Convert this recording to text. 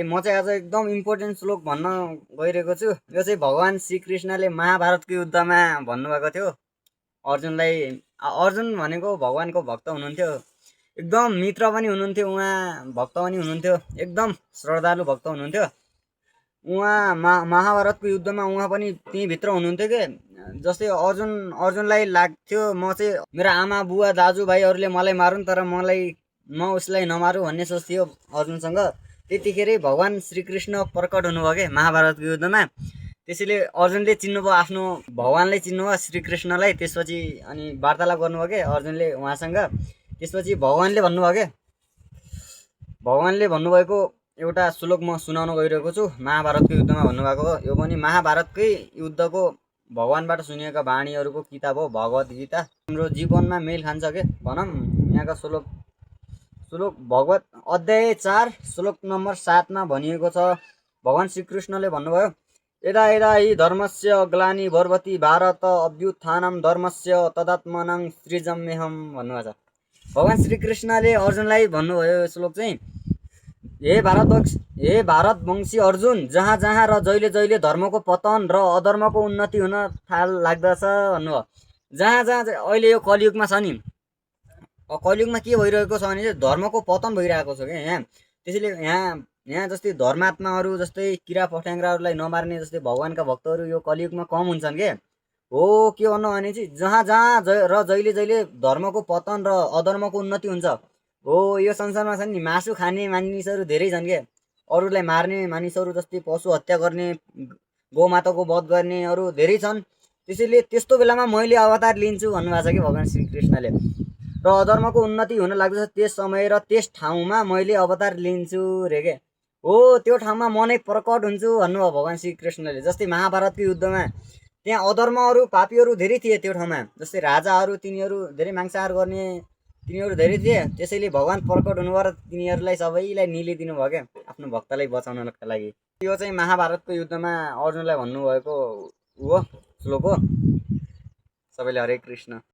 म चाहिँ आज एकदम इम्पोर्टेन्ट श्लोक भन्न गइरहेको छु। यो चाहिँ भगवान श्रीकृष्णले महाभारतको युद्धमा भन्नुभएको थियो अर्जुनलाई। अर्जुन भनेको भगवानको भक्त हुनुहुन्थ्यो, एकदम मित्र पनि हुनुहुन्थ्यो, उहाँ भक्त पनि हुनुहुन्थ्यो, एकदम श्रद्धालु भक्त हुनुहुन्थ्यो। उहाँ महाभारतको युद्धमा उहाँ पनि त्यहीँभित्र हुनुहुन्थ्यो के। जस्तै अर्जुनलाई लाग्थ्यो म चाहिँ मेरो आमा बुवा दाजुभाइहरूले मलाई मारुन् तर म उसलाई नमारौँ भन्ने सोच थियो अर्जुनसँग। त्यतिखेरै भगवान श्रीकृष्ण प्रकट हुनुभयो के महाभारतको युद्धमा। त्यसैले अर्जुनले चिन्नुभयो, आफ्नो भगवानलाई चिन्नुभयो श्रीकृष्णलाई। त्यसपछि अनि वार्तालाप गर्नुभयो के अर्जुनले उहाँसँग। त्यसपछि भगवानले भन्नुभयो के, भगवानले भन्नुभएको एउटा श्लोक म सुनाउन गइरहेको छु। महाभारतको युद्धमा भन्नुभएको हो, यो पनि महाभारतकै युद्धको भगवानबाट सुनिएका वाणीहरूको किताब हो भगवत गीता। हाम्रो जीवनमा मेल खान्छ के भनौँ। यहाँका श्लोक भगवत अध्याय 4 श्लोक नम्बर 7 मा भनिएको छ। भगवान श्रीकृष्णले भन्नुभयो, यदा यदा हि धर्मस्य ग्लानि भर्वति भारत अभ्युत्थानं धर्मस्य तदात्मनं सृजम्यहम् भन्नुभएको छ। भगवान श्रीकृष्णले अर्जुनलाई भन्नुभयो यो श्लोक चाहिँ, हे भारतवंशी अर्जुन, जहाँ जहाँ र जहिले जहिले धर्मको पतन र अधर्मको उन्नति हुन लाग्दछ भन्नुभयो। जहाँ जहाँ अहिले यो कलियुगमा छ नि, कलियुगमा के भइरहेको छ भने चाहिँ धर्मको पतन भइरहेको छ क्या यहाँ। त्यसैले यहाँ जस्तै धर्मात्माहरू जस्तै किरा फट्याङ्ग्राहरूलाई नमार्ने जस्तै भगवानका भक्तहरू यो कलियुगमा कम हुन्छन् के हो। के भन्नु भने चाहिँ जहाँ जहाँ र जहिले जहिले धर्मको पतन र अधर्मको उन्नति हुन्छ हो। यो संसारमा छन् नि मासु खाने मानिसहरू धेरै छन् के, अरूलाई मार्ने मानिसहरू जस्तै पशु हत्या गर्ने, गोमाताको वध गर्नेहरू धेरै छन्। त्यसैले त्यस्तो बेलामा मैले अवतार लिन्छु भन्नुभएको छ कि भगवान श्रीकृष्णले। र अधर्मको उन्नति हुन लाग्दछ त्यस समय र त्यस ठाउँमा मैले अवतार लिन्छु रे के हो। त्यो ठाउँमा म नै प्रकट हुन्छु भन्नुभयो भगवान श्रीकृष्णले। जस्तै महाभारतको युद्धमा त्यहाँ अधर्महरू पापीहरू धेरै थिए त्यो ठाउँमा। जस्तै राजाहरू तिनीहरू धेरै मांसाहार गर्ने तिनीहरू धेरै थिए। त्यसैले भगवान प्रकट हुनुभयो र तिनीहरूलाई सबैलाई निलिदिनु भयो क्या आफ्नो भक्तलाई बचाउनका लागि। यो चाहिँ महाभारतको युद्धमा अर्जुनलाई भन्नुभएको हो श्लोक हो। सबैले हरे कृष्ण।